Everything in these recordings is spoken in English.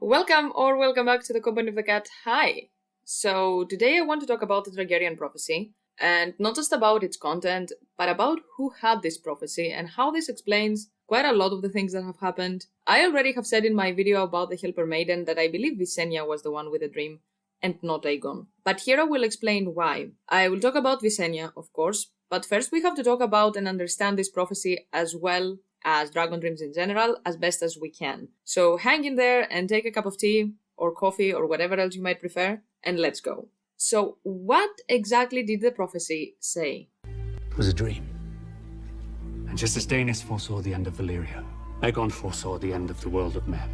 Welcome back to the Company of the Cat. Hi! So, today I want to talk about the Targaryen prophecy, and not just about its content, but about who had this prophecy and how this explains quite a lot of the things that have happened. I already have said in my video about the Helper Maiden that I believe Visenya was the one with the dream, and not Aegon. But here I will explain why. I will talk about Visenya, of course, but first we have to talk about and understand this prophecy as well as dragon dreams in general as best as we can. So hang in there and take a cup of tea or coffee or whatever else you might prefer, and let's go. So what exactly did the prophecy say? It was a dream. And just as Rhaenys foresaw the end of Valyria, Aegon foresaw the end of the world of men.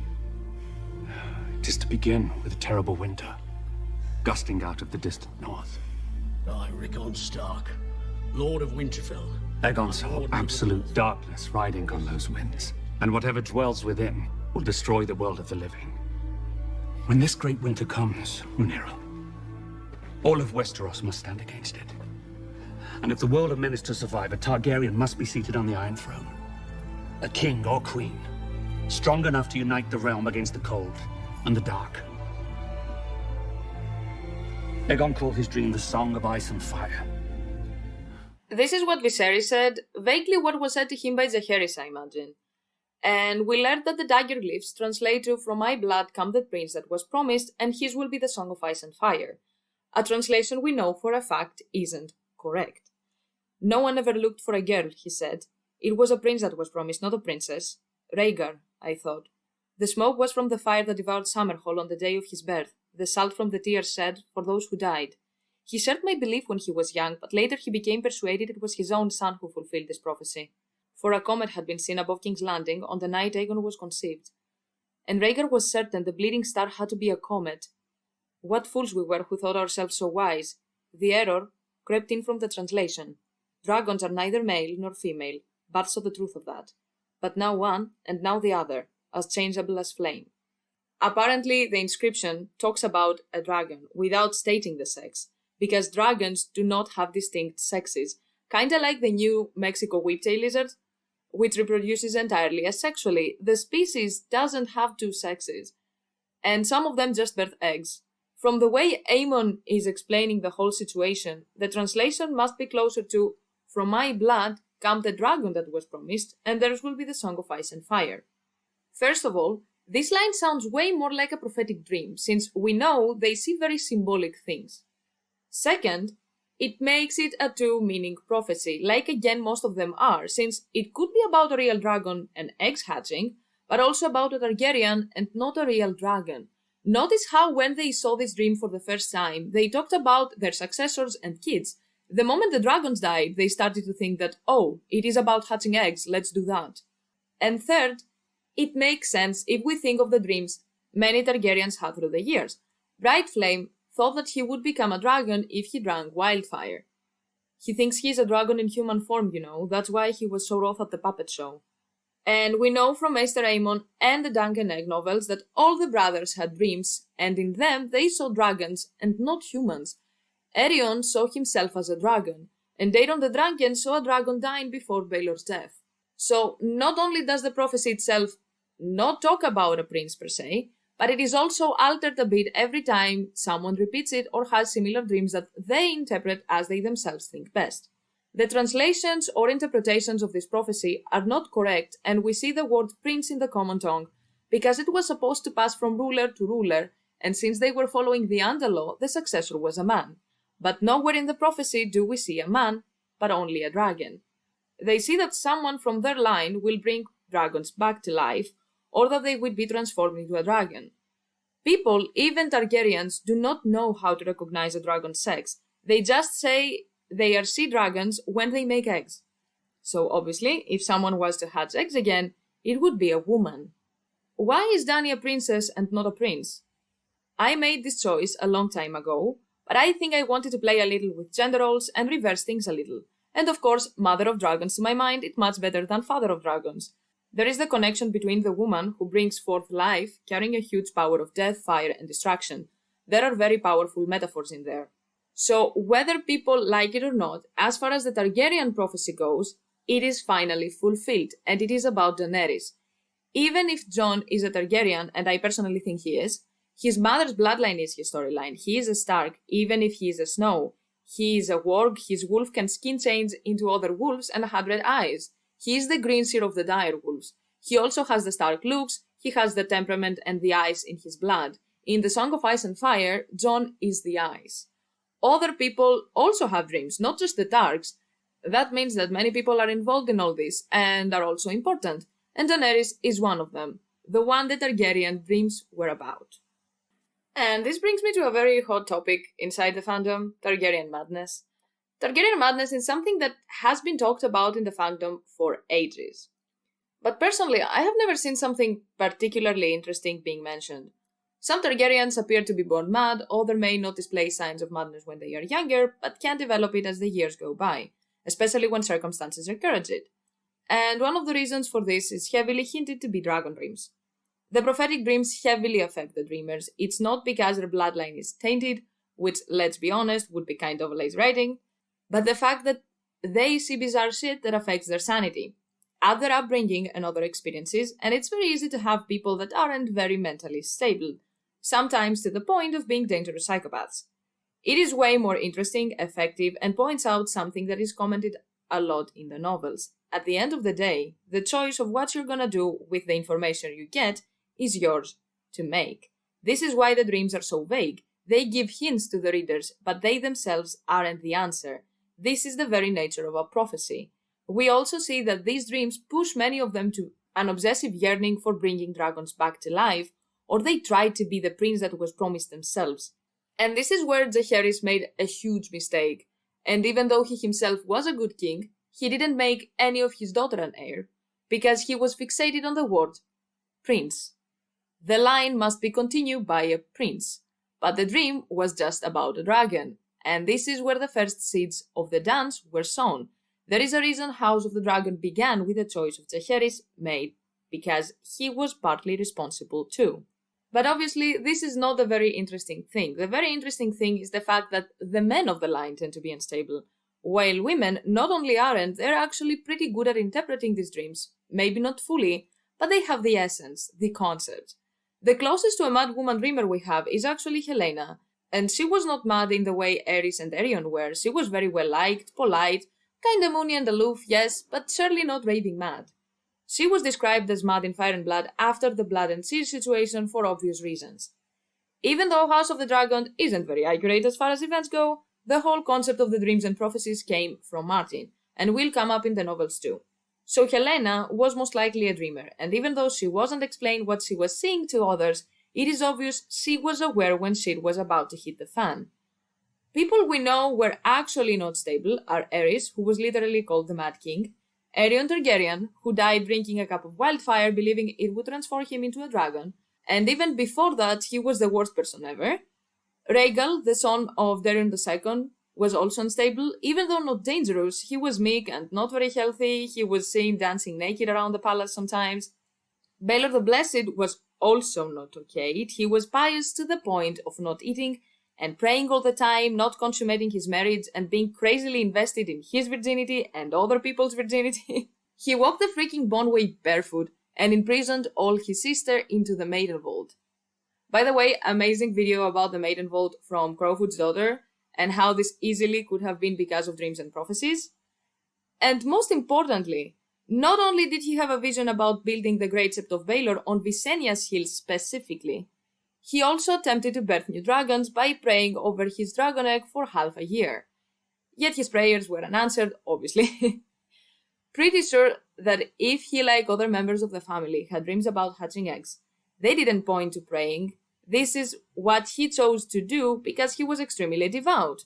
It is to begin with a terrible winter, gusting out of the distant north. I, Rickon Stark, Lord of Winterfell. Aegon saw absolute darkness riding on those winds, and whatever dwells within will destroy the world of the living. When this great winter comes, Rhaenyra, all of Westeros must stand against it. And if the world of men is to survive, a Targaryen must be seated on the Iron Throne. A king or queen, strong enough to unite the realm against the cold and the dark. Aegon called his dream the Song of Ice and Fire. This is what Viserys said, vaguely what was said to him by Jaehaerys, I imagine. And we learned that the dagger glyphs translate to "From my blood come the prince that was promised, and his will be the Song of Ice and Fire." A translation we know for a fact isn't correct. No one ever looked for a girl, he said. It was a prince that was promised, not a princess. Rhaegar, I thought. The smoke was from the fire that devoured Summerhall on the day of his birth, the salt from the tears shed for those who died. He shared my belief when he was young, but later he became persuaded it was his own son who fulfilled this prophecy. For a comet had been seen above King's Landing on the night Aegon was conceived. And Rhaegar was certain the bleeding star had to be a comet. What fools we were who thought ourselves so wise. The error crept in from the translation. Dragons are neither male nor female, but saw the truth of that. But now one, and now the other, as changeable as flame. Apparently, the inscription talks about a dragon, without stating the sex, because dragons do not have distinct sexes, kinda like the new Mexico whiptail lizard, which reproduces entirely asexually. The species doesn't have two sexes, and some of them just birth eggs. From the way Aemon is explaining the whole situation, the translation must be closer to "From my blood come the dragon that was promised, and theirs will be the Song of Ice and Fire." First of all, this line sounds way more like a prophetic dream, since we know they see very symbolic things. Second, it makes it a two-meaning prophecy, like again most of them are, since it could be about a real dragon and eggs hatching, but also about a Targaryen and not a real dragon. Notice how when they saw this dream for the first time, they talked about their successors and kids. The moment the dragons died, they started to think that, oh, it is about hatching eggs, let's do that. And third, it makes sense if we think of the dreams many Targaryens had through the years. Bright Flame thought that he would become a dragon if he drank wildfire. He thinks he's a dragon in human form, that's why he was so wroth at the puppet show. And we know from Maester Aemon and the Dunk and Egg novels that all the brothers had dreams, and in them they saw dragons and not humans. Aerion saw himself as a dragon, and Daeron the Drunken saw a dragon dying before Baelor's death. So not only does the prophecy itself not talk about a prince per se, but it is also altered a bit every time someone repeats it or has similar dreams that they interpret as they themselves think best. The translations or interpretations of this prophecy are not correct, and we see the word prince in the common tongue because it was supposed to pass from ruler to ruler, and since they were following the Underlaw, the successor was a man. But nowhere in the prophecy do we see a man, but only a dragon. They see that someone from their line will bring dragons back to life, or that they would be transformed into a dragon. People, even Targaryens, do not know how to recognize a dragon's sex. They just say they are sea dragons when they make eggs. So obviously, if someone was to hatch eggs again, it would be a woman. Why is Dany a princess and not a prince? I made this choice a long time ago, but I think I wanted to play a little with gender roles and reverse things a little. And of course, Mother of Dragons to my mind is much better than Father of Dragons. There is the connection between the woman who brings forth life, carrying a huge power of death, fire, and destruction. There are very powerful metaphors in there. So, whether people like it or not, as far as the Targaryen prophecy goes, it is finally fulfilled, and it is about Daenerys. Even if Jon is a Targaryen, and I personally think he is, his mother's bloodline is his storyline. He is a Stark, even if he is a Snow. He is a warg, his wolf can skin change into other wolves and had red eyes. He is the green seer of the dire wolves. He also has the Stark looks, he has the temperament and the ice in his blood. In the Song of Ice and Fire, Jon is the ice. Other people also have dreams, not just the Targs. That means that many people are involved in all this and are also important, and Daenerys is one of them, the one the Targaryen dreams were about. And this brings me to a very hot topic inside the fandom, Targaryen madness. Targaryen madness is something that has been talked about in the fandom for ages. But personally, I have never seen something particularly interesting being mentioned. Some Targaryens appear to be born mad, others may not display signs of madness when they are younger, but can develop it as the years go by, especially when circumstances encourage it. And one of the reasons for this is heavily hinted to be dragon dreams. The prophetic dreams heavily affect the dreamers. It's not because their bloodline is tainted, which, let's be honest, would be kind of lazy writing, but the fact that they see bizarre shit that affects their sanity, other upbringing and other experiences, and it's very easy to have people that aren't very mentally stable, sometimes to the point of being dangerous psychopaths. It is way more interesting, effective, and points out something that is commented a lot in the novels. At the end of the day, the choice of what you're gonna do with the information you get is yours to make. This is why the dreams are so vague. They give hints to the readers, but they themselves aren't the answer. This is the very nature of a prophecy. We also see that these dreams push many of them to an obsessive yearning for bringing dragons back to life, or they try to be the prince that was promised themselves. And this is where Jaehaerys made a huge mistake. And even though he himself was a good king, he didn't make any of his daughter an heir, because he was fixated on the word prince. The line must be continued by a prince, but the dream was just about a dragon, and this is where the first seeds of the dance were sown. There is a reason House of the Dragon began with the choice of Jaehaerys made, because he was partly responsible too. But obviously, this is not the very interesting thing. The very interesting thing is the fact that the men of the line tend to be unstable, while women not only aren't, they're actually pretty good at interpreting these dreams. Maybe not fully, but they have the essence, the concept. The closest to a mad woman dreamer we have is actually Helaena, and she was not mad in the way Aerys and Aegon were. She was very well liked, polite, kinda moony and aloof, yes, but surely not raving mad. She was described as mad in Fire and Blood after the Blood and Seal situation for obvious reasons. Even though House of the Dragon isn't very accurate as far as events go, the whole concept of the dreams and prophecies came from Martin, and will come up in the novels too. So Helaena was most likely a dreamer, and even though she wasn't explained what she was seeing to others, it is obvious she was aware when shit was about to hit the fan. People we know were actually not stable are Aerys, who was literally called the Mad King, Aegon Targaryen, who died drinking a cup of wildfire believing it would transform him into a dragon, and even before that he was the worst person ever. Rhaegal, the son of Daeron II, was also unstable. Even though not dangerous, he was meek and not very healthy. He was seen dancing naked around the palace sometimes. Baelor the Blessed was also not okay. He was pious to the point of not eating and praying all the time, not consummating his marriage, and being crazily invested in his virginity and other people's virginity. He walked the freaking Bonway barefoot and imprisoned all his sister into the Maiden Vault. By the way, amazing video about the Maiden Vault from Crowfoot's daughter, and how this easily could have been because of dreams and prophecies. And most importantly, not only did he have a vision about building the Great Sept of Baelor on Visenya's Hill specifically, he also attempted to birth new dragons by praying over his dragon egg for half a year. Yet his prayers were unanswered, obviously. Pretty sure that if he, like other members of the family, had dreams about hatching eggs, they didn't point to praying. This is what he chose to do because he was extremely devout.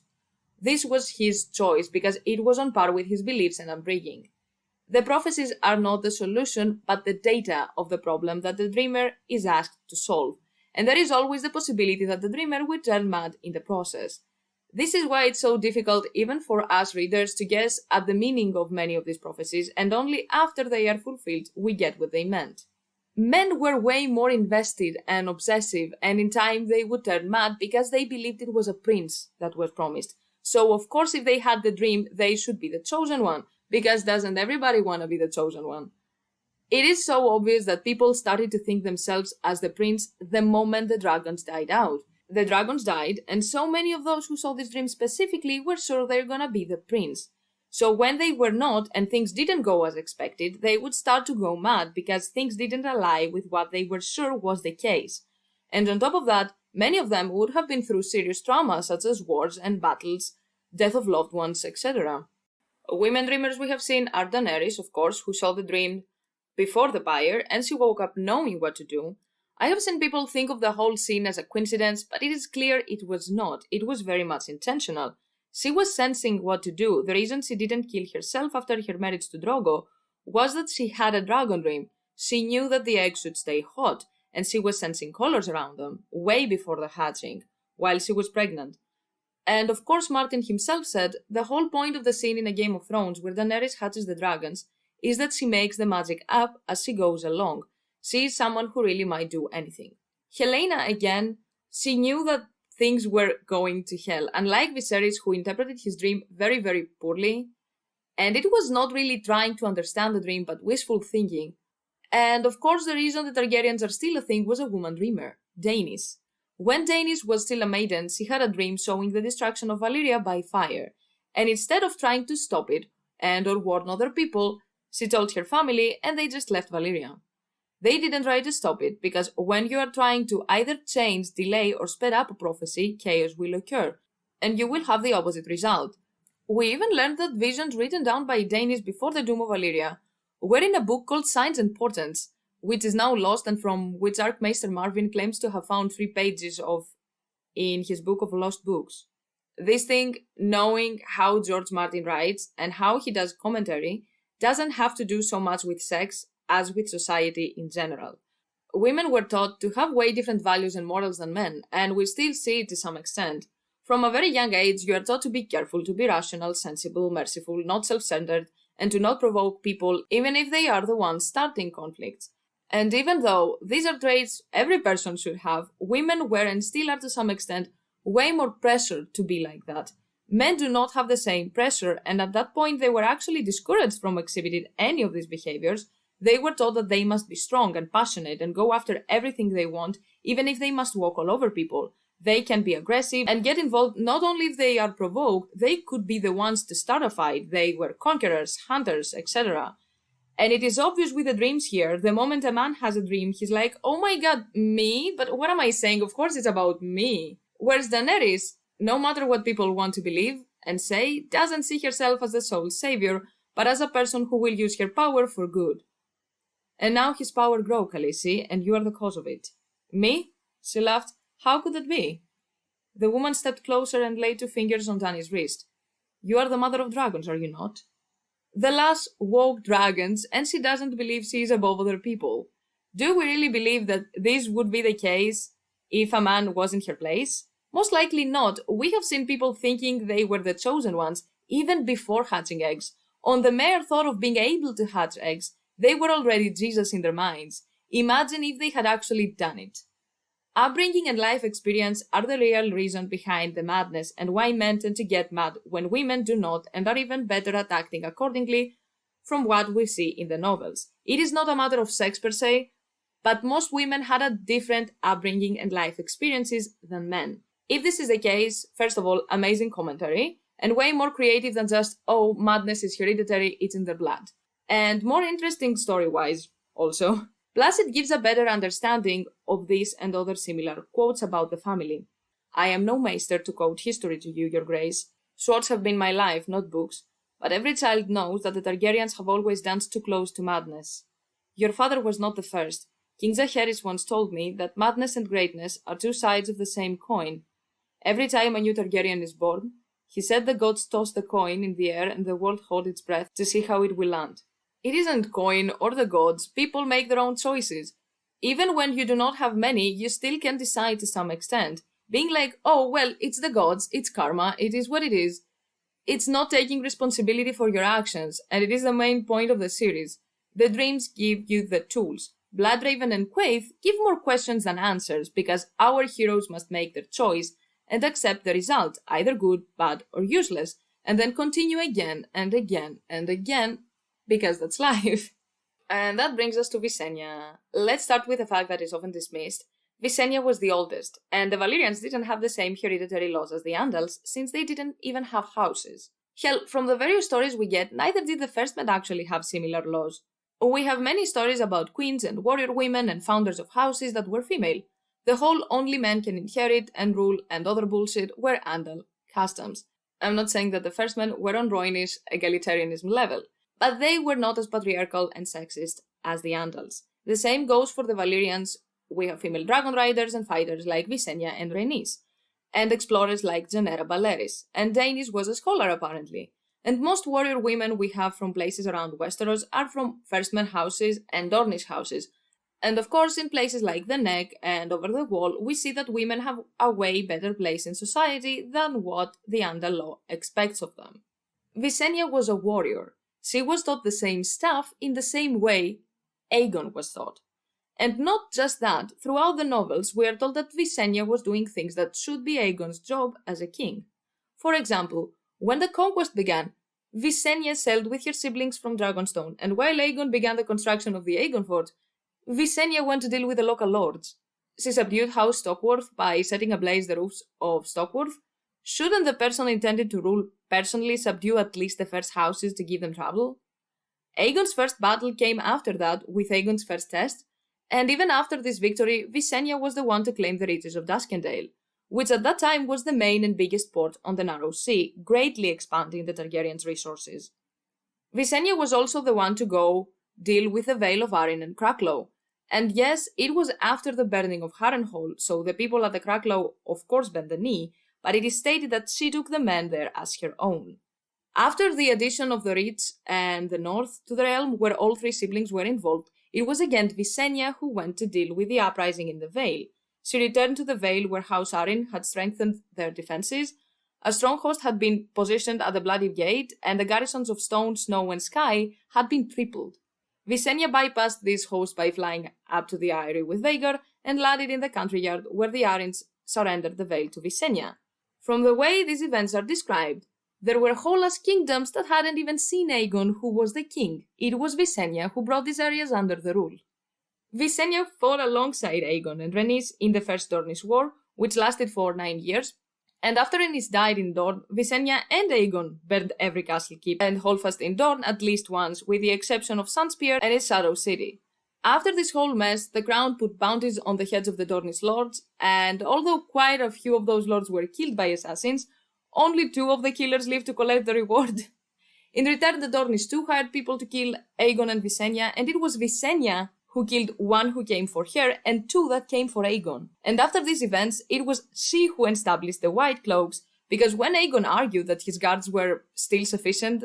This was his choice because it was on par with his beliefs and upbringing. The prophecies are not the solution, but the data of the problem that the dreamer is asked to solve, and there is always the possibility that the dreamer will turn mad in the process. This is why it's so difficult even for us readers to guess at the meaning of many of these prophecies, and only after they are fulfilled we get what they meant. Men were way more invested and obsessive, and in time they would turn mad because they believed it was a prince that was promised. So of course if they had the dream, they should be the chosen one, because doesn't everybody want to be the chosen one? It is so obvious that people started to think themselves as the prince the moment the dragons died out. The dragons died, and so many of those who saw this dream specifically were sure they're gonna be the prince. So when they were not, and things didn't go as expected, they would start to go mad because things didn't align with what they were sure was the case. And on top of that, many of them would have been through serious trauma such as wars and battles, death of loved ones, etc. Women dreamers we have seen are Daenerys, of course, who saw the dream before the pyre, and she woke up knowing what to do. I have seen people think of the whole scene as a coincidence, but it is clear it was not. It was very much intentional. She was sensing what to do. The reason she didn't kill herself after her marriage to Drogo was that she had a dragon dream. She knew that the eggs should stay hot, and she was sensing colors around them, way before the hatching, while she was pregnant. And of course Martin himself said, the whole point of the scene in A Game of Thrones where Daenerys hatches the dragons is that she makes the magic up as she goes along. She is someone who really might do anything. Helena, again, she knew that things were going to hell, unlike Viserys, who interpreted his dream very, very poorly. And it was not really trying to understand the dream, but wishful thinking. And of course, the reason the Targaryens are still a thing was a woman dreamer, Rhaenys. When Rhaenys was still a maiden, she had a dream showing the destruction of Valyria by fire. And instead of trying to stop it, and or warn other people, she told her family, and they just left Valyria. They didn't try to stop it, because when you are trying to either change, delay, or speed up a prophecy, chaos will occur, and you will have the opposite result. We even learned that visions written down by Rhaenys before the Doom of Valyria were in a book called Signs and Portents, which is now lost and from which Archmaester Marvin claims to have found 3 pages of in his Book of Lost Books. This thing, knowing how George Martin writes and how he does commentary, doesn't have to do so much with sex as with society in general. Women were taught to have way different values and morals than men, and we still see it to some extent. From a very young age, you are taught to be careful, to be rational, sensible, merciful, not self-centered, and to not provoke people, even if they are the ones starting conflicts. And even though these are traits every person should have, women were and still are to some extent way more pressured to be like that. Men do not have the same pressure, and at that point they were actually discouraged from exhibiting any of these behaviors. They were taught that they must be strong and passionate and go after everything they want, even if they must walk all over people. They can be aggressive and get involved not only if they are provoked, they could be the ones to start a fight. They were conquerors, hunters, etc. And it is obvious with the dreams here. The moment a man has a dream, he's like, oh my god, me? But what am I saying? Of course it's about me. Whereas Daenerys, no matter what people want to believe and say, doesn't see herself as the sole savior, but as a person who will use her power for good. And now his power grow, Khaleesi, and you are the cause of it. Me? She laughed. How could that be? The woman stepped closer and laid 2 fingers on Dany's wrist. You are the mother of dragons, are you not? The lass woke dragons, and she doesn't believe she is above other people. Do we really believe that this would be the case if a man was in her place? Most likely not. We have seen people thinking they were the chosen ones, even before hatching eggs. On the mere thought of being able to hatch eggs, they were already Jesus in their minds. Imagine if they had actually done it. Upbringing and life experience are the real reason behind the madness and why men tend to get mad when women do not and are even better at acting accordingly from what we see in the novels. It is not a matter of sex per se, but most women had a different upbringing and life experiences than men. If this is the case, first of all, amazing commentary, and way more creative than just, oh, madness is hereditary, it's in their blood. And more interesting story-wise, also. Plus, it gives a better understanding of this and other similar quotes about the family. I am no maester to quote history to you, your grace. Swords have been my life, not books. But every child knows that the Targaryens have always danced too close to madness. Your father was not the first. King Jaehaerys once told me that madness and greatness are 2 sides of the same coin. Every time a new Targaryen is born, he said the gods toss the coin in the air and the world hold its breath to see how it will land. It isn't coin or the gods, people make their own choices. Even when you do not have many, you still can decide to some extent. Being like, oh, well, it's the gods, it's karma, it is what it is. It's not taking responsibility for your actions, and it is the main point of the series. The dreams give you the tools. Bloodraven and Quaithe give more questions than answers, because our heroes must make their choice and accept the result, either good, bad, or useless, and then continue again and again and again, because that's life. And that brings us to Visenya. Let's start with the fact that is often dismissed. Visenya was the oldest, and the Valyrians didn't have the same hereditary laws as the Andals, since they didn't even have houses. Hell, from the various stories we get, neither did the First Men actually have similar laws. We have many stories about queens and warrior women and founders of houses that were female. The whole only men can inherit and rule and other bullshit were Andal customs. I'm not saying that the First Men were on Rhaenys egalitarianism level, but they were not as patriarchal and sexist as the Andals. The same goes for the Valyrians. We have female dragon riders and fighters like Visenya and Rhaenys, and explorers like Genera Baleris, and Rhaenys was a scholar apparently. And most warrior women we have from places around Westeros are from First Men houses and Dornish houses. And of course, in places like the Neck and Over the Wall, we see that women have a way better place in society than what the Andal law expects of them. Visenya was a warrior. She was taught the same stuff in the same way Aegon was taught. And not just that, throughout the novels we are told that Visenya was doing things that should be Aegon's job as a king. For example, when the conquest began, Visenya sailed with her siblings from Dragonstone, and while Aegon began the construction of the Aegon fort, Visenya went to deal with the local lords. She subdued House Stockworth by setting ablaze the roofs of Stockworth. Shouldn't the person intended to rule personally subdue at least the first houses to give them trouble? Aegon's first battle came after that, with Aegon's first test, and even after this victory, Visenya was the one to claim the reaches of Duskendale, which at that time was the main and biggest port on the Narrow Sea, greatly expanding the Targaryens' resources. Visenya was also the one to go deal with the Vale of Arryn and Cracklow. And yes, it was after the burning of Harrenhal, so the people at the Cracklow of course bent the knee, but it is stated that she took the men there as her own. After the addition of the Reach and the North to the realm, where all three siblings were involved, it was again Visenya who went to deal with the uprising in the Vale. She returned to the Vale where House Arryn had strengthened their defences. A strong host had been positioned at the Bloody Gate, and the garrisons of Stone, Snow and Sky had been tripled. Visenya bypassed this host by flying up to the Eyrie with Maegor and landed in the country yard where the Arryns surrendered the Vale to Visenya. From the way these events are described, there were whole ass kingdoms that hadn't even seen Aegon, who was the king. It was Visenya who brought these areas under the rule. Visenya fought alongside Aegon and Rhaenys in the First Dornish War, which lasted for 9 years, and after Rhaenys died in Dorne, Visenya and Aegon burned every castle keep and holdfast in Dorne at least once, with the exception of Sunspear and its Shadow City. After this whole mess, the crown put bounties on the heads of the Dornish lords, and although quite a few of those lords were killed by assassins, only 2 of the killers lived to collect the reward. In return, the Dornish too hired people to kill Aegon and Visenya, and it was Visenya who killed 1 who came for her and 2 that came for Aegon. And after these events, it was she who established the White Cloaks, because when Aegon argued that his guards were still sufficient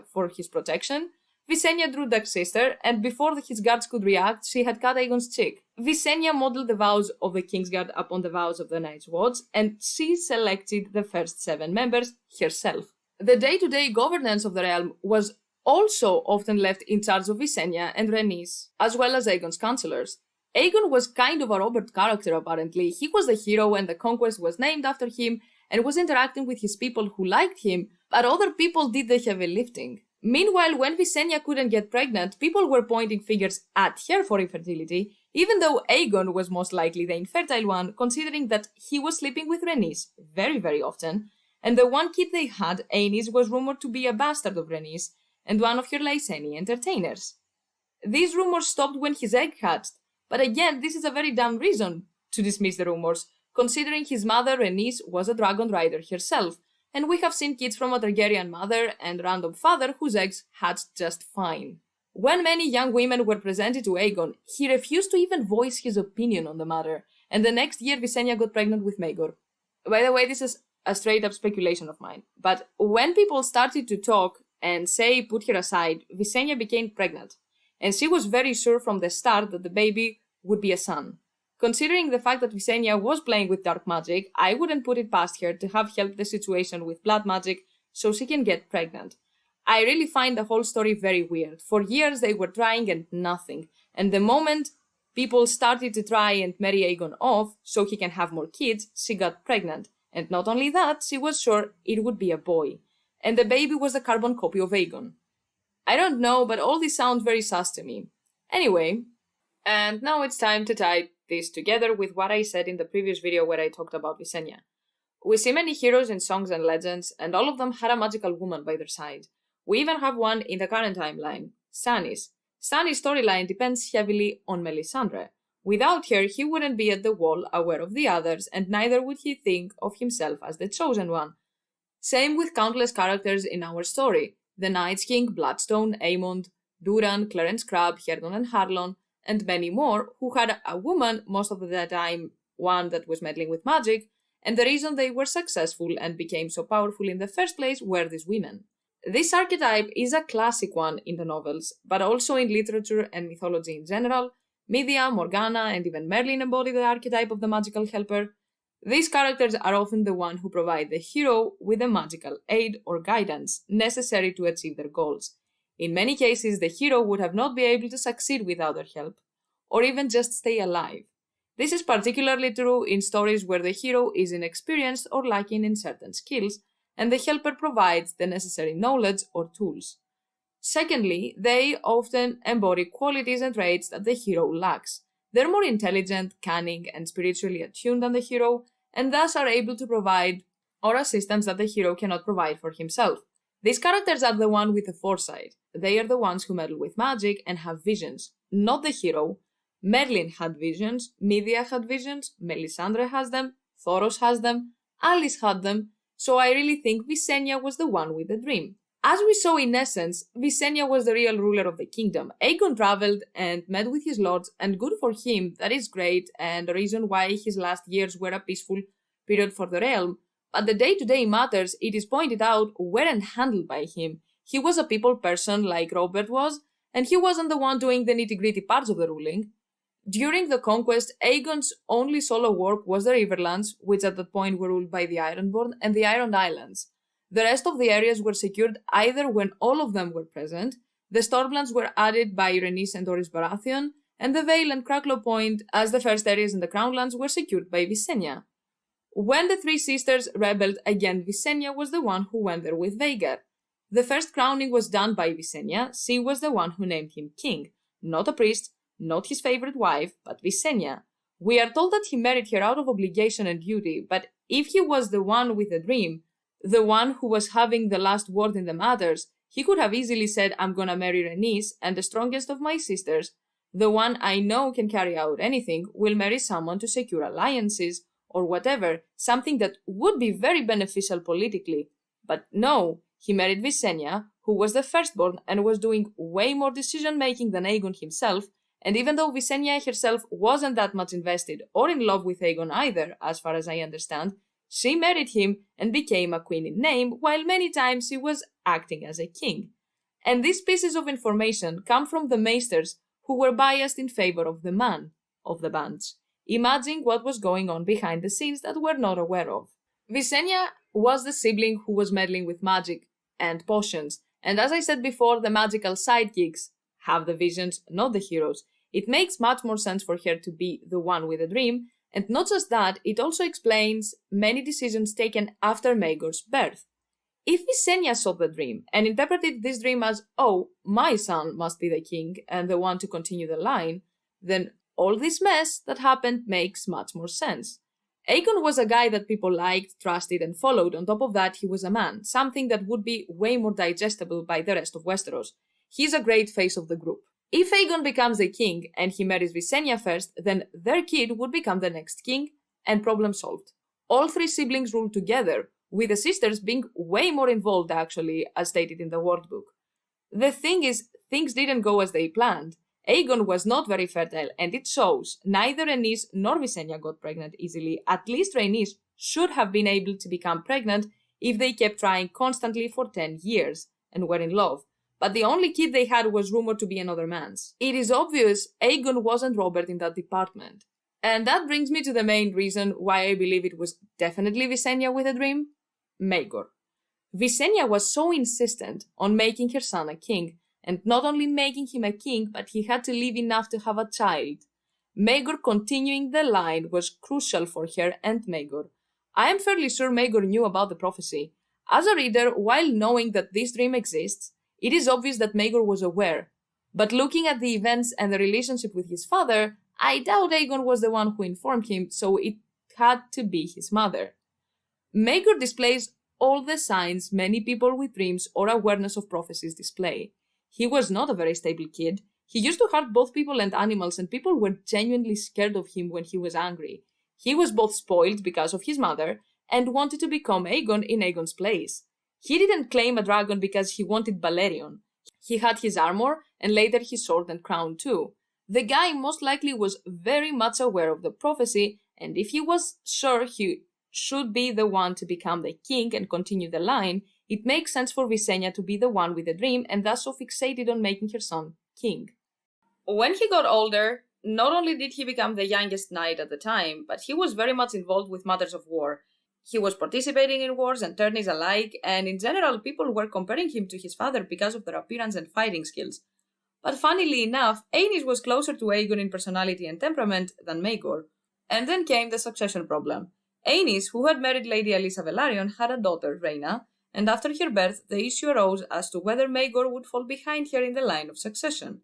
for his protection, Visenya drew Dark Sister, and before his guards could react, she had cut Aegon's cheek. Visenya modeled the vows of the Kingsguard upon the vows of the Night's Watch, and she selected the first 7 members herself. The day-to-day governance of the realm was also often left in charge of Visenya and Rhaenys, as well as Aegon's councillors. Aegon was kind of a Robert character apparently. He was the hero and the conquest was named after him and was interacting with his people who liked him, but other people did the heavy lifting. Meanwhile, when Visenya couldn't get pregnant, people were pointing fingers at her for infertility, even though Aegon was most likely the infertile one, considering that he was sleeping with Rhaenys very, very often, and the one kid they had, Aenys, was rumored to be a bastard of Rhaenys, and one of her Lyseni entertainers. These rumors stopped when his egg hatched, but again, this is a very dumb reason to dismiss the rumors, considering his mother Rhaenys was a dragon rider herself, and we have seen kids from a Targaryen mother and random father whose eggs hatched just fine. When many young women were presented to Aegon, he refused to even voice his opinion on the matter, and the next year Visenya got pregnant with Maegor. By the way, this is a straight-up speculation of mine, but when people started to talk and say put her aside, Visenya became pregnant, and she was very sure from the start that the baby would be a son. Considering the fact that Visenya was playing with dark magic, I wouldn't put it past her to have helped the situation with blood magic so she can get pregnant. I really find the whole story very weird. For years they were trying and nothing, and the moment people started to try and marry Aegon off so he can have more kids, she got pregnant. And not only that, she was sure it would be a boy. And the baby was a carbon copy of Aegon. I don't know, but all this sounds very sus to me. Anyway, and now it's time to tie this together with what I said in the previous video where I talked about Visenya. We see many heroes in songs and legends, and all of them had a magical woman by their side. We even have one in the current timeline, Stannis. Stannis' storyline depends heavily on Melisandre. Without her, he wouldn't be at the wall aware of the others, and neither would he think of himself as the chosen one. Same with countless characters in our story. The Night's King, Bloodstone, Aemond, Duran, Clarence Crabb, Herdon and Harlon, and many more, who had a woman most of the time, one that was meddling with magic, and the reason they were successful and became so powerful in the first place were these women. This archetype is a classic one in the novels, but also in literature and mythology in general. Medea, Morgana, and even Merlin embody the archetype of the magical helper. These characters are often the one who provide the hero with the magical aid or guidance necessary to achieve their goals. In many cases, the hero would have not been able to succeed without their help, or even just stay alive. This is particularly true in stories where the hero is inexperienced or lacking in certain skills, and the helper provides the necessary knowledge or tools. Secondly, they often embody qualities and traits that the hero lacks. They're more intelligent, cunning, and spiritually attuned than the hero, and thus are able to provide or assistance that the hero cannot provide for himself. These characters are the one with the foresight. They are the ones who meddle with magic and have visions, not the hero. Merlin had visions, Medea had visions, Melisandre has them, Thoros has them, Alice had them, so I really think Visenya was the one with the dream. As we saw in essence, Visenya was the real ruler of the kingdom. Aegon traveled and met with his lords, and good for him, that is great, and the reason why his last years were a peaceful period for the realm. But the day-to-day matters, it is pointed out, weren't handled by him. He was a people person like Robert was, and he wasn't the one doing the nitty-gritty parts of the ruling. During the conquest, Aegon's only solo work was the Riverlands, which at that point were ruled by the Ironborn, and the Iron Islands. The rest of the areas were secured either when all of them were present, the Stormlands were added by Rhaenys and Doris Baratheon, and the Vale and Cracklow Point as the first areas in the Crownlands were secured by Visenya. When the three sisters rebelled again, Visenya was the one who went there with Vhagar. The first crowning was done by Visenya. She was the one who named him king, not a priest, not his favorite wife, but Visenya. We are told that he married her out of obligation and duty, but if he was the one with the dream, the one who was having the last word in the matters, he could have easily said, I'm gonna marry Rhaenys, and the strongest of my sisters, the one I know can carry out anything, will marry someone to secure alliances, or whatever, something that would be very beneficial politically. But no, he married Visenya, who was the firstborn and was doing way more decision-making than Aegon himself, and even though Visenya herself wasn't that much invested or in love with Aegon either, as far as I understand, she married him and became a queen in name, while many times she was acting as a king. And these pieces of information come from the maesters who were biased in favor of the man of the bunch, imagining what was going on behind the scenes that we're not aware of. Visenya was the sibling who was meddling with magic and potions, and as I said before, the magical sidekicks have the visions, not the heroes. It makes much more sense for her to be the one with a dream, and not just that, it also explains many decisions taken after Maegor's birth. If Visenya saw the dream and interpreted this dream as, oh, my son must be the king and the one to continue the line, then all this mess that happened makes much more sense. Aegon was a guy that people liked, trusted, and followed. On top of that, he was a man, something that would be way more digestible by the rest of Westeros. He's a great face of the group. If Aegon becomes a king and he marries Visenya first, then their kid would become the next king, and problem solved. All three siblings ruled together, with the sisters being way more involved actually, as stated in the word book. The thing is, things didn't go as they planned. Aegon was not very fertile, and it shows. Neither Rhaenys nor Visenya got pregnant easily. At least Rhaenys should have been able to become pregnant if they kept trying constantly for 10 years and were in love. But the only kid they had was rumored to be another man's. It is obvious Aegon wasn't Robert in that department. And that brings me to the main reason why I believe it was definitely Visenya with a dream. Maegor. Visenya was so insistent on making her son a king, and not only making him a king, but he had to live enough to have a child. Maegor continuing the line was crucial for her and Maegor. I am fairly sure Maegor knew about the prophecy. As a reader, while knowing that this dream exists, It is obvious that Maegor was aware, but looking at the events and the relationship with his father, I doubt Aegon was the one who informed him, so it had to be his mother. Maegor displays all the signs many people with dreams or awareness of prophecies display. He was not a very stable kid. He used to hurt both people and animals, and people were genuinely scared of him when he was angry. He was both spoiled because of his mother and wanted to become Aegon in Aegon's place. He didn't claim a dragon because he wanted Balerion. He had his armor and later his sword and crown too. The guy most likely was very much aware of the prophecy, and if he was sure he should be the one to become the king and continue the line, it makes sense for Visenya to be the one with the dream and thus so fixated on making her son king. When he got older, not only did he become the youngest knight at the time, but he was very much involved with matters of war. He was participating in wars and tourneys alike, and in general people were comparing him to his father because of their appearance and fighting skills. But funnily enough, Rhaenys was closer to Aegon in personality and temperament than Maegor. And then came the succession problem. Rhaenys, who had married Lady Alyssa Velaryon, had a daughter, Rhaena, and after her birth the issue arose as to whether Maegor would fall behind her in the line of succession.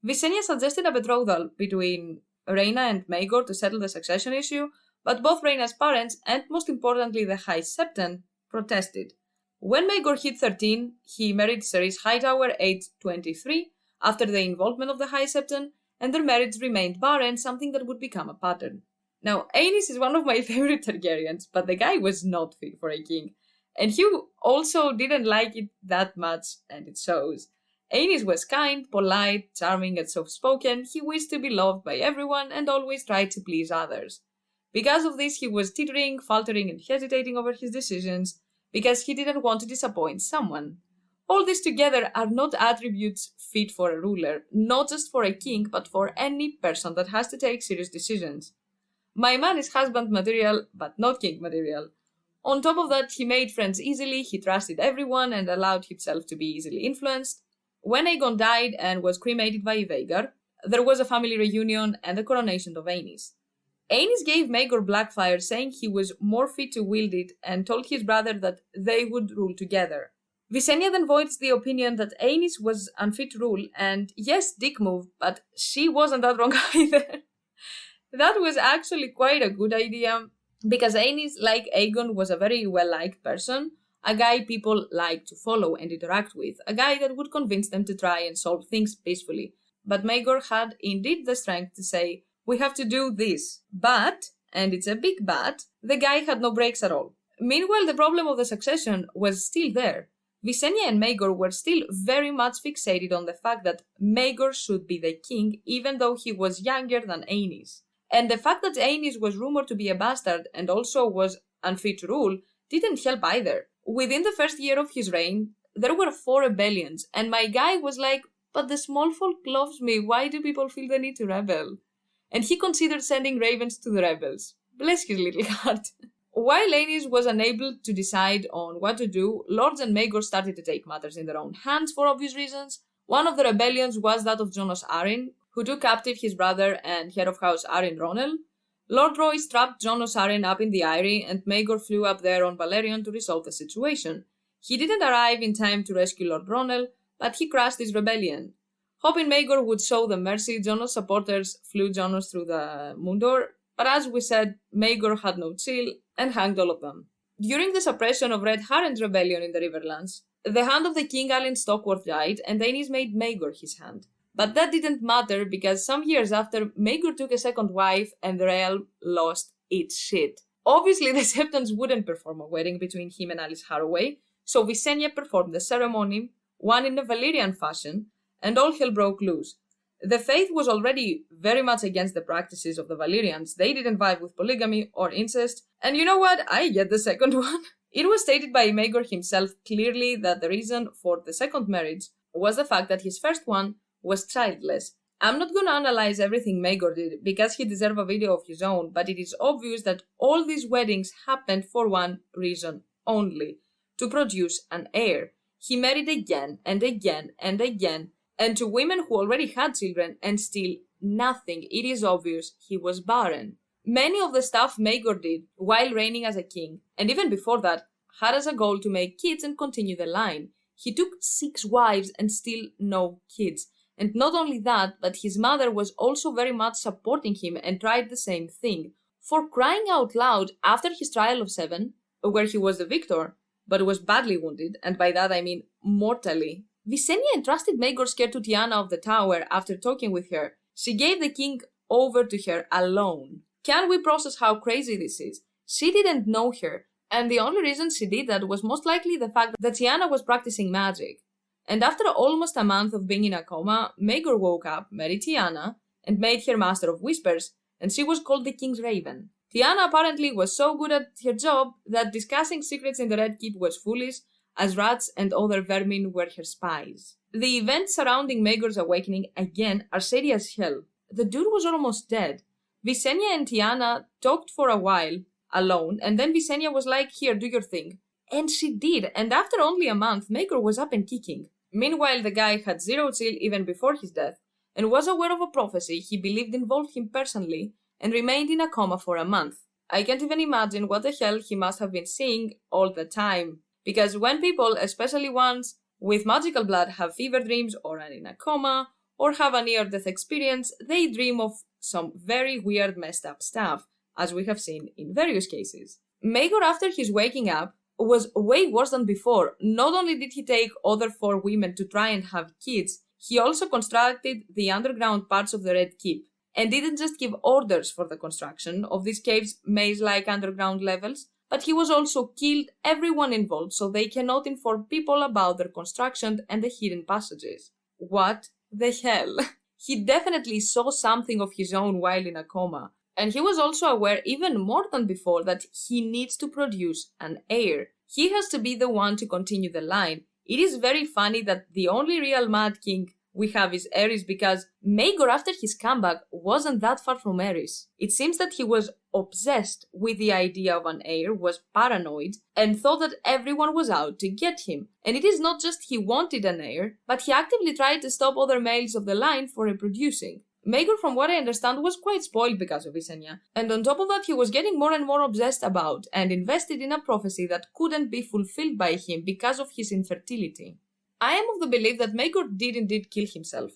Visenya suggested a betrothal between Rhaena and Maegor to settle the succession issue, but both Rhaena's parents, and most importantly the High Septon, protested. When Maegor hit 13, he married Cerys Hightower, aged 23, after the involvement of the High Septon, and their marriage remained barren, something that would become a pattern. Now, Rhaenys is one of my favorite Targaryens, but the guy was not fit for a king. And he also didn't like it that much, and it shows. Rhaenys was kind, polite, charming, and soft-spoken. He wished to be loved by everyone and always tried to please others. Because of this, he was tittering, faltering, and hesitating over his decisions, because he didn't want to disappoint someone. All these together are not attributes fit for a ruler, not just for a king, but for any person that has to take serious decisions. My man is husband material, but not king material. On top of that, he made friends easily, he trusted everyone, and allowed himself to be easily influenced. When Aegon died and was cremated by Vhagar, there was a family reunion and the coronation of Rhaenys. Rhaenys gave Maegor Blackfyre, saying he was more fit to wield it, and told his brother that they would rule together. Visenya then voiced the opinion that Rhaenys was unfit to rule, and yes, dick move, but she wasn't that wrong either. That was actually quite a good idea, because Rhaenys, like Aegon, was a very well-liked person, a guy people like to follow and interact with, a guy that would convince them to try and solve things peacefully. But Maegor had indeed the strength to say, we have to do this. But, and it's a big but, the guy had no brakes at all. Meanwhile, the problem of the succession was still there. Visenya and Maegor were still very much fixated on the fact that Maegor should be the king, even though he was younger than Rhaenys. And the fact that Rhaenys was rumored to be a bastard and also was unfit to rule didn't help either. Within the first year of his reign, there were 4 rebellions, and my guy was like, but the small folk loves me, why do people feel the need to rebel? And he considered sending ravens to the rebels. Bless his little heart. While Rhaenys was unable to decide on what to do, lords and Maegor started to take matters in their own hands for obvious reasons. One of the rebellions was that of Jonas Arryn, who took captive his brother and head of house Arryn Ronell. Lord Royce trapped Jonas Arryn up in the Eyrie, and Maegor flew up there on Balerion to resolve the situation. He didn't arrive in time to rescue Lord Ronell, but he crashed his rebellion. Hoping Maegor would show them mercy, Jonas' supporters flew Jonas through the Moondor, but as we said, Maegor had no chill and hanged all of them. During the suppression of Red Harren's rebellion in the Riverlands, the hand of the King Alyn Stockworth died, and Rhaenys made Maegor his hand. But that didn't matter, because some years after, Maegor took a second wife and the realm lost its shit. Obviously, the Septons wouldn't perform a wedding between him and Alice Harroway, so Visenya performed the ceremony, one in a Valyrian fashion, and all hell broke loose. The faith was already very much against the practices of the Valyrians. They didn't vibe with polygamy or incest, and you know what? I get the second one. It was stated by Maegor himself clearly that the reason for the second marriage was the fact that his first one was childless. I'm not gonna analyze everything Maegor did because he deserves a video of his own, but it is obvious that all these weddings happened for one reason only: to produce an heir. He married again and again and again, and to women who already had children, and still nothing. It is obvious he was barren. Many of the stuff Maegor did while reigning as a king, and even before that, had as a goal to make kids and continue the line. He took 6 wives and still no kids. And not only that, but his mother was also very much supporting him and tried the same thing. For crying out loud, after his trial of 7, where he was the victor, but was badly wounded, and by that I mean mortally, Visenya entrusted Maegor's care to Tiana of the Tower after talking with her. She gave the king over to her alone. Can we process how crazy this is? She didn't know her, and the only reason she did that was most likely the fact that Tiana was practicing magic. And after almost a month of being in a coma, Maegor woke up, married Tiana, and made her Master of Whispers, and she was called the King's Raven. Tiana apparently was so good at her job that discussing secrets in the Red Keep was foolish, as rats and other vermin were her spies. The events surrounding Maegor's awakening again are shady as hell. The dude was almost dead. Visenya and Tiana talked for a while, alone, and then Visenya was like, here, do your thing. And she did, and after only a month, Maegor was up and kicking. Meanwhile, the guy had zero chill even before his death, and was aware of a prophecy he believed involved him personally, and remained in a coma for a month. I can't even imagine what the hell he must have been seeing all the time. Because when people, especially ones with magical blood, have fever dreams or are in a coma, or have a near-death experience, they dream of some very weird messed up stuff, as we have seen in various cases. Maegor, after his waking up, was way worse than before. Not only did he take other 4 women to try and have kids, he also constructed the underground parts of the Red Keep, and didn't just give orders for the construction of these caves, maze-like underground levels, but he was also killed everyone involved so they cannot inform people about their construction and the hidden passages. What the hell? He definitely saw something of his own while in a coma, and he was also aware even more than before that he needs to produce an heir. He has to be the one to continue the line. It is very funny that the only real Mad King we have is Aerys, because Maegor, after his comeback, wasn't that far from Aerys. It seems that he was obsessed with the idea of an heir, was paranoid, and thought that everyone was out to get him. And it is not just he wanted an heir, but he actively tried to stop other males of the line from reproducing. Maegor, from what I understand, was quite spoiled because of Visenya, and on top of that he was getting more and more obsessed about and invested in a prophecy that couldn't be fulfilled by him because of his infertility. I am of the belief that Maegor did indeed kill himself.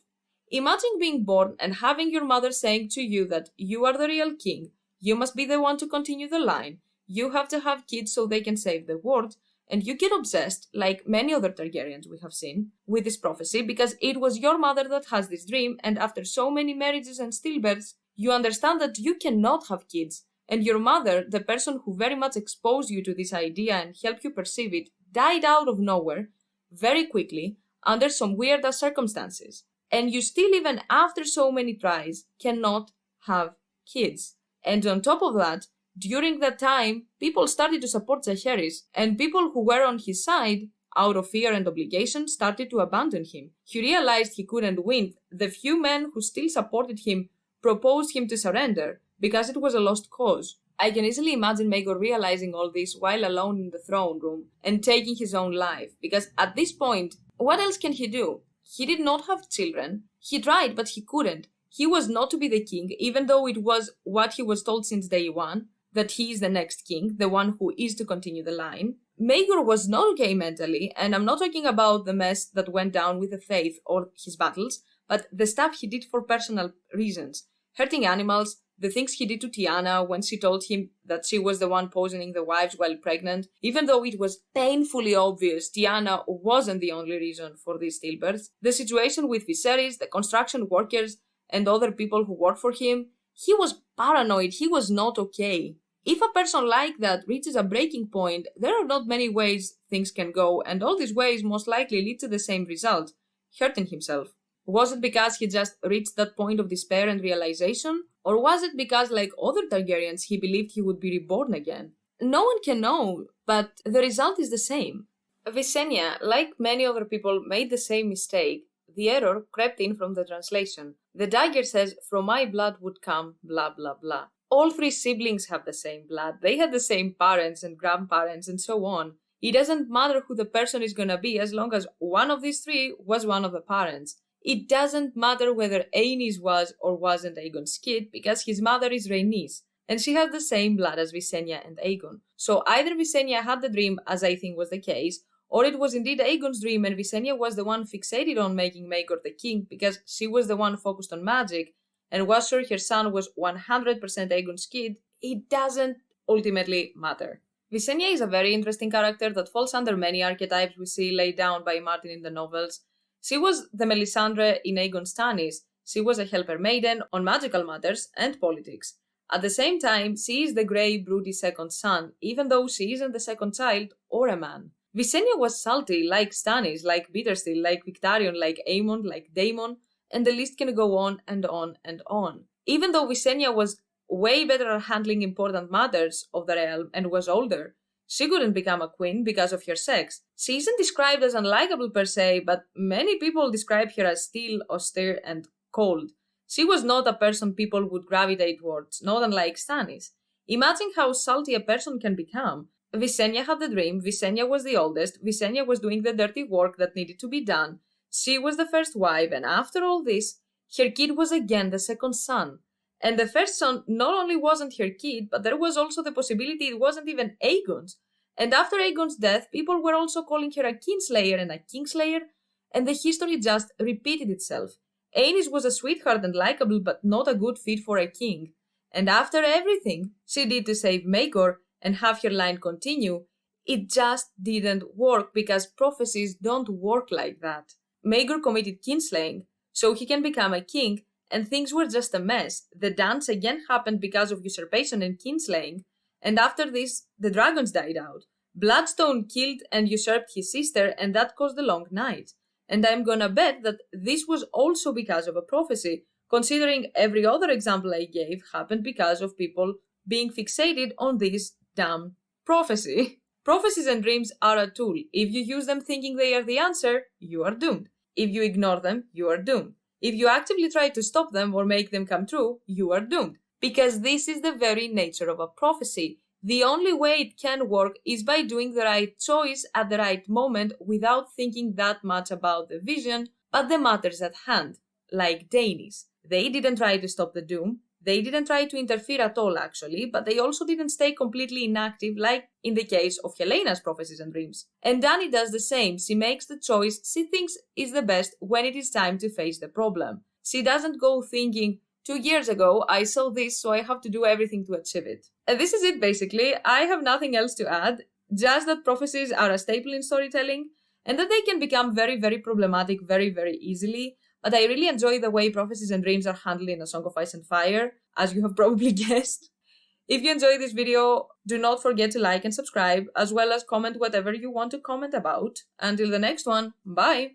Imagine being born and having your mother saying to you that you are the real king, you must be the one to continue the line, you have to have kids so they can save the world, and you get obsessed, like many other Targaryens we have seen, with this prophecy because it was your mother that has this dream, and after so many marriages and stillbirths, you understand that you cannot have kids, and your mother, the person who very much exposed you to this idea and helped you perceive it, died out of nowhere, very quickly, under some weird-ass circumstances. And you still, even after so many tries, cannot have kids. And on top of that, during that time, people started to support Jaehaerys, and people who were on his side, out of fear and obligation, started to abandon him. He realized he couldn't win. The few men who still supported him proposed him to surrender, because it was a lost cause. I can easily imagine Maegor realizing all this while alone in the throne room and taking his own life, because at this point, what else can he do? He did not have children. He tried, but he couldn't. He was not to be the king, even though it was what he was told since day one, that he is the next king, the one who is to continue the line. Maegor was not okay mentally, and I'm not talking about the mess that went down with the faith or his battles, but the stuff he did for personal reasons. Hurting animals, the things he did to Tiana when she told him that she was the one poisoning the wives while pregnant, even though it was painfully obvious Tiana wasn't the only reason for these stillbirths. The situation with Viserys, the construction workers, and other people who worked for him, he was paranoid, he was not okay. If a person like that reaches a breaking point, there are not many ways things can go, and all these ways most likely lead to the same result, hurting himself. Was it because he just reached that point of despair and realization? Or was it because, like other Targaryens, he believed he would be reborn again? No one can know, but the result is the same. Visenya, like many other people, made the same mistake. The error crept in from the translation. The dagger says, "From my blood would come blah blah blah." All 3 siblings have the same blood. They had the same parents and grandparents and so on. It doesn't matter who the person is gonna be as long as one of these 3 was one of the parents. It doesn't matter whether Rhaenys was or wasn't Aegon's kid, because his mother is Rhaenys, and she has the same blood as Visenya and Aegon. So either Visenya had the dream, as I think was the case, or it was indeed Aegon's dream and Visenya was the one fixated on making Maegor the king because she was the one focused on magic and was sure her son was 100% Aegon's kid, it doesn't ultimately matter. Visenya is a very interesting character that falls under many archetypes we see laid down by Martin in the novels. She was the Melisandre in Aegon's Stannis. She was a helper maiden on magical matters and politics. At the same time, she is the grey, broody second son, even though she isn't the second child or a man. Visenya was salty, like Stannis, like Bittersteel, like Victarion, like Aemon, like Daemon, and the list can go on and on and on. Even though Visenya was way better at handling important matters of the realm and was older, she couldn't become a queen because of her sex. She isn't described as unlikable per se, but many people describe her as still, austere, and cold. She was not a person people would gravitate towards, not unlike Stannis. Imagine how salty a person can become. Visenya had the dream, Visenya was the oldest, Visenya was doing the dirty work that needed to be done. She was the first wife, and after all this, her kid was again the second son. And the first son not only wasn't her kid, but there was also the possibility it wasn't even Aegon's. And after Aegon's death, people were also calling her a kinslayer and a kingslayer, and the history just repeated itself. Rhaenys was a sweetheart and likable, but not a good fit for a king. And after everything she did to save Maegor and have her line continue, it just didn't work because prophecies don't work like that. Maegor committed kinslaying so he can become a king, and things were just a mess. The dance again happened because of usurpation and kinslaying, and after this, the dragons died out. Bloodstone killed and usurped his sister, and that caused the long night. And I'm gonna bet that this was also because of a prophecy, considering every other example I gave happened because of people being fixated on this damn prophecy. Prophecies and dreams are a tool. If you use them thinking they are the answer, you are doomed. If you ignore them, you are doomed. If you actively try to stop them or make them come true, you are doomed. Because this is the very nature of a prophecy. The only way it can work is by doing the right choice at the right moment without thinking that much about the vision, but the matters at hand. Like Rhaenys. They didn't try to stop the doom. They didn't try to interfere at all, actually, but they also didn't stay completely inactive like in the case of Helena's prophecies and dreams. And Dany does the same. She makes the choice she thinks is the best when it is time to face the problem. She doesn't go thinking, 2 years ago I saw this, so I have to do everything to achieve it. And this is it basically. I have nothing else to add, just that prophecies are a staple in storytelling, and that they can become very, very problematic very, very easily. But I really enjoy the way prophecies and dreams are handled in A Song of Ice and Fire, as you have probably guessed. If you enjoyed this video, do not forget to like and subscribe, as well as comment whatever you want to comment about. Until the next one, bye!